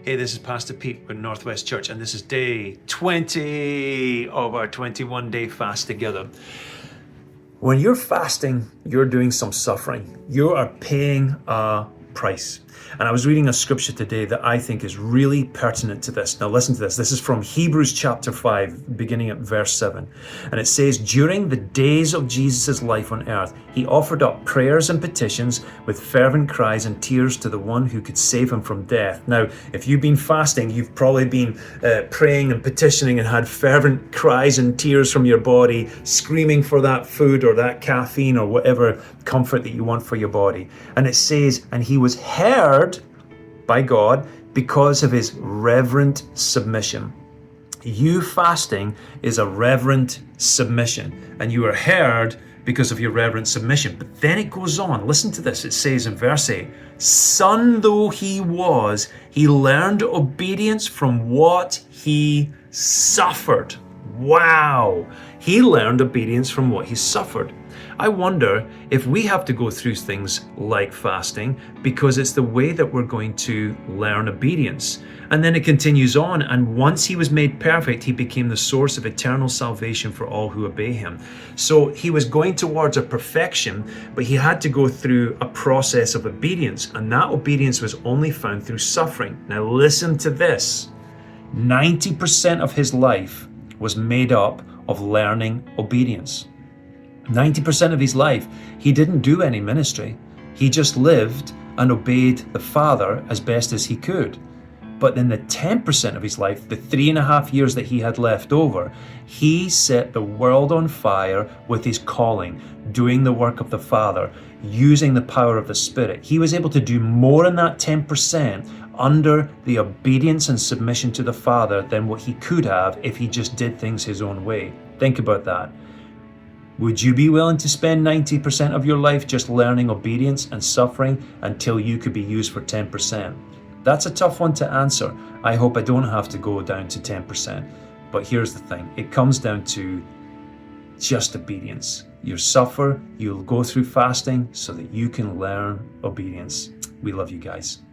Hey, this is Pastor Pete with Northwest Church, and this is day 20 of our 21-day fast together. When you're fasting, you're doing some suffering. You are paying a price. And I was reading a scripture today that I think is really pertinent to this. Now listen to this. This is from Hebrews chapter 5, beginning at verse 7. And it says, during the days of Jesus' life on earth, he offered up prayers and petitions with fervent cries and tears to the one who could save him from death. Now, if you've been fasting, you've probably been praying and petitioning and had fervent cries and tears from your body, screaming for that food or that caffeine or whatever comfort that you want for your body. And it says, and he was heard by God because of his reverent submission. You fasting is a reverent submission, and you are heard because of your reverent submission. But then it goes on. Listen to this. It says in verse 8, son though he was, he learned obedience from what he suffered. Wow. He learned obedience from what he suffered. I wonder if we have to go through things like fasting because it's the way that we're going to learn obedience. And then it continues on, and once he was made perfect, he became the source of eternal salvation for all who obey him. So he was going towards a perfection, but he had to go through a process of obedience, and that obedience was only found through suffering. Now listen to this. 90% of his life was made up of learning obedience. 90% of his life, he didn't do any ministry. He just lived and obeyed the Father as best as he could. But in the 10% of his life, the 3.5 years that he had left over, he set the world on fire with his calling, doing the work of the Father, using the power of the Spirit. He was able to do more in that 10% under the obedience and submission to the Father than what he could have if he just did things his own way. Think about that. Would you be willing to spend 90% of your life just learning obedience and suffering until you could be used for 10%? That's a tough one to answer. I hope I don't have to go down to 10%. But here's the thing. It comes down to just obedience. You suffer, you'll go through fasting so that you can learn obedience. We love you guys.